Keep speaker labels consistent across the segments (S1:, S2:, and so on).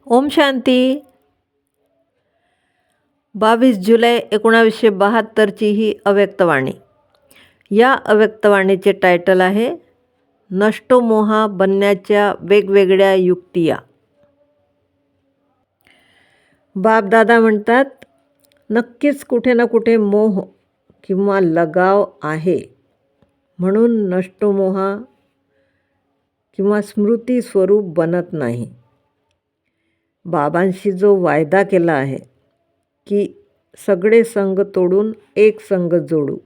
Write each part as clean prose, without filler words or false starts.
S1: ओम शांती. 22 जुलै 1972ची ही अव्यक्तवाणी. या अव्यक्तवाणीचे टायटल आहे नष्टो मोहा बनण्याच्या वेगवेगळ्या युक्तिया. बापदादा म्हणतात, नक्कीच कुठे ना कुठे मोह किंवा लगाव आहे, म्हणून नष्टो मोहा किंवा स्मृती स्वरूप बनत नाही. बाबांशी जो वायदा केला आहे की सगळे संग तोडून एक संग जोडू,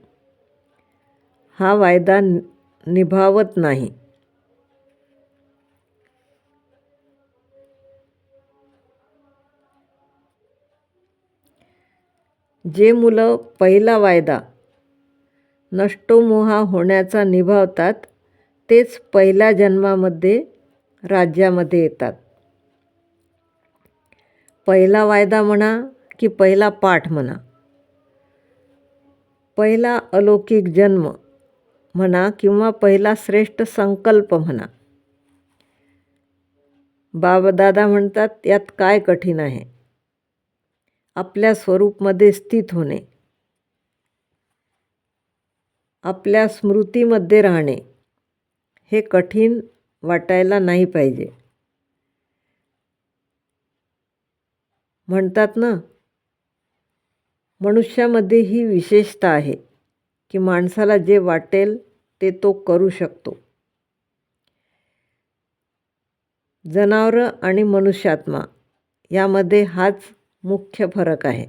S1: हा वायदा निभावत नाही. जे मुलं पहिला वायदा नष्टो मोहा होण्याचा निभावतात तेच पहिल्या जन्मामध्ये राज्यामध्ये येतात. पहिला वायदा म्हणा की पहिला पाठ म्हणा, पहिला अलौकिक जन्म म्हणा किंवा पहिला श्रेष्ठ संकल्प म्हणा. बाबदादा म्हणतात यात काय कठीण आहे? आपल्या स्वरूपमध्ये स्थित होणे, आपल्या स्मृतीमध्ये राहणे हे कठीण वाटायला नाही पाहिजे. म्हणतात ना, मनुष्यामध्ये ही विशेषता आहे की माणसाला जे वाटेल ते तो करू शकतो. जनावरं आणि मनुष्यात्मा यामध्ये हाच मुख्य फरक आहे.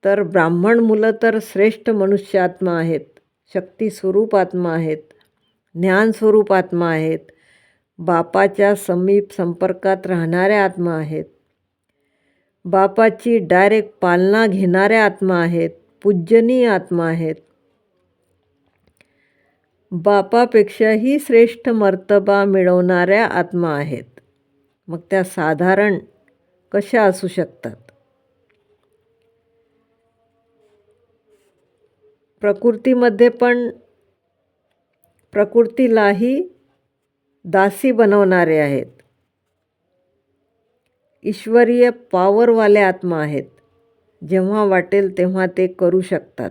S1: तर ब्राह्मण मुलं तर श्रेष्ठ मनुष्य आत्मा आहेत, शक्ती स्वरूप आत्मा आहेत, ज्ञान स्वरूप आत्मा आहेत, बापाच्या समीप संपर्कात राहणाऱ्या आत्मा आहेत, बापाची डायरेक्ट पालना घेणाऱ्या आत्मा आहेत, पूजनीय आत्मा आहेत, बापापेक्षाही श्रेष्ठ मर्तबा मिळवणाऱ्या आत्मा आहेत. मग त्या साधारण कशा असू शकतात? प्रकृतीमध्ये पण प्रकृतीलाही दासी बनवणारे आहेत. ईश्वरीय पॉवरवाले आत्मा आहेत, जेव्हा वाटेल तेव्हा ते करू शकतात.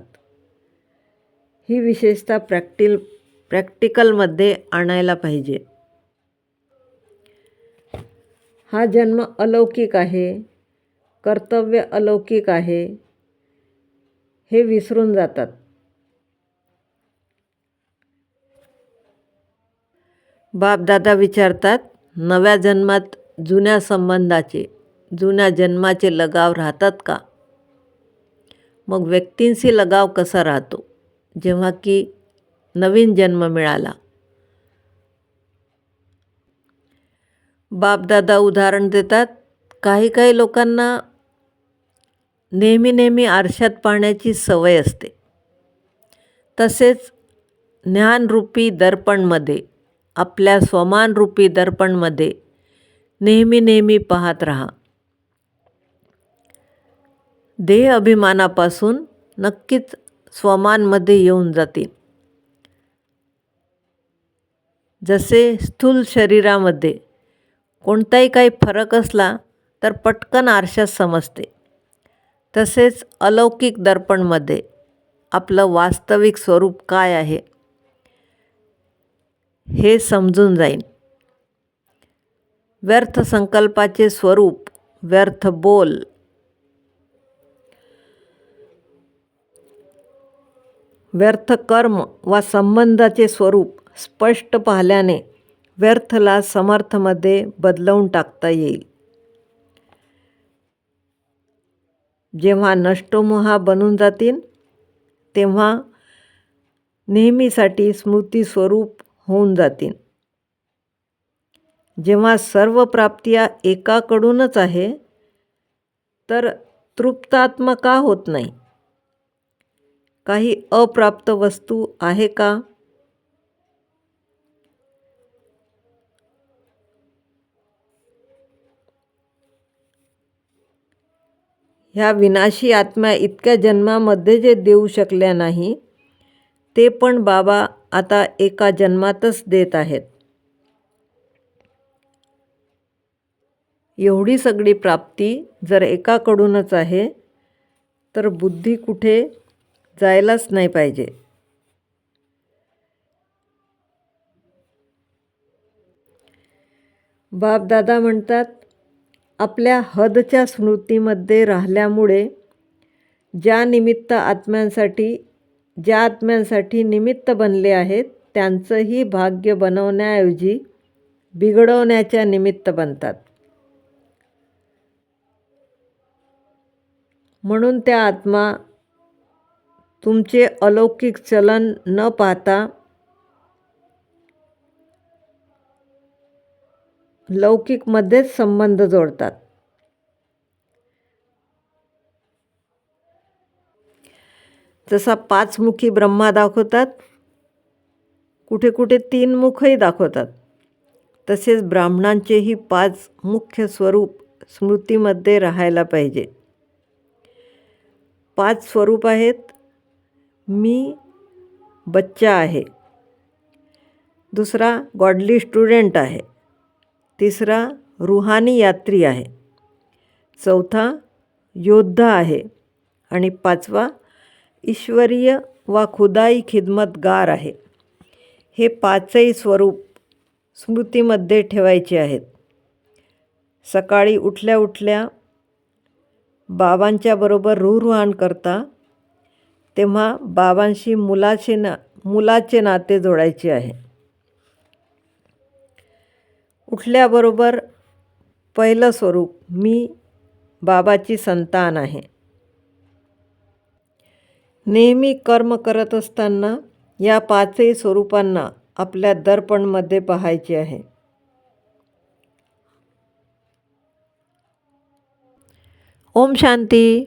S1: ही विशेषता प्रॅक्टिकलमध्ये आणायला पाहिजे. हा जन्म अलौकिक आहे, कर्तव्य अलौकिक आहे, हे विसरून जातात. बापदादा विचारतात, नव्या जन्मात जुन्या संबंधाचे, जुन्या जन्माचे लगाव राहतात का? मग व्यक्तींशी लगाव कसा राहतो जेव्हा की नवीन जन्म मिळाला? बापदादा उदाहरण देतात, काही लोकांना नेहमी आरशात पाहण्याची सवय असते. तसेच ज्ञानरूपी दर्पणमध्ये, आपल्या स्वमानरूपी दर्पणमध्ये नेहमी पाहत राहा. देह अभिमानापासून नक्कीच स्वमानमध्ये येऊन जातील. जसे स्थूल शरीरामध्ये कोणताही काही फरक असला तर पटकन आरशात समजते, तसेच अलौकिक दर्पणमध्ये आपलं वास्तविक स्वरूप काय आहे हे समजून जाईल. व्यर्थ संकल्पाचे स्वरूप, व्यर्थ बोल, व्यर्थ कर्म वा संबंधाचे स्वरूप स्पष्ट पाहिल्याने व्यर्थला समर्थमध्ये बदलवून टाकता येईल. जेव्हा नष्टोमोहा बनून जातील तेव्हा नेहमीसाठी स्मृती स्वरूप होऊन जातील. जेव्हा सर्व प्राप्त्या एकाकडूनच आहे तर तृप्तात्मा का होत नाही? काही अप्राप्त वस्तू आहे का? ह्या विनाशी आत्म्या इतक्या जन्मामध्ये जे देऊ शकल्या नाही ते पण बाबा आता एका जन्मातच देत आहेत. एवढी सगळी प्राप्ती जर एकाकडूनच आहे तर बुद्धी कुठे जायलाच नाही पाहिजे. बापदादा म्हणतात, आपल्या हदच्या स्मृतीमध्ये राहिल्यामुळे ज्या आत्म्यांसाठी निमित्त बनले आहेत त्यांचंही भाग्य बनवण्याऐवजी बिघडवण्याच्या निमित्त बनतात. म्हणून त्या आत्मा तुमचे अलौकिक चलन न पाहता लौकिकमध्येच संबंध जोडतात. जसा 5 मुखी ब्रह्मा दाखवतात, कुठे कुठे 3 मुखही दाखवतात, तसेच ब्राह्मणांचेही 5 मुख्य स्वरूप स्मृतीमध्ये राहायला पाहिजे. 5 स्वरूप आहेत. मी बच्चा आहे, दुसरा गॉडली स्टुडंट आहे, तिसरा रुहानी यात्री आहे, चौथा योद्धा आहे आणि 5वा ईश्वरीय वा खुदाई खिदमतगार आहे. हे 5ही स्वरूप स्मृतीमध्ये ठेवायचे आहेत. सकाळी उठल्या उठल्या बाबांच्या बरोबर रूहरुहान करता तेव्हा बाबांशी मुलाचे नाते जोडायचे आहे. उठल्याबरोबर पहिलं स्वरूप मी बाबाची संतान आहे. नेहमी कर्म करत असताना या 5ही स्वरूपांना आपल्या दर्पणमध्ये पाहायचे आहे. ओम शांती.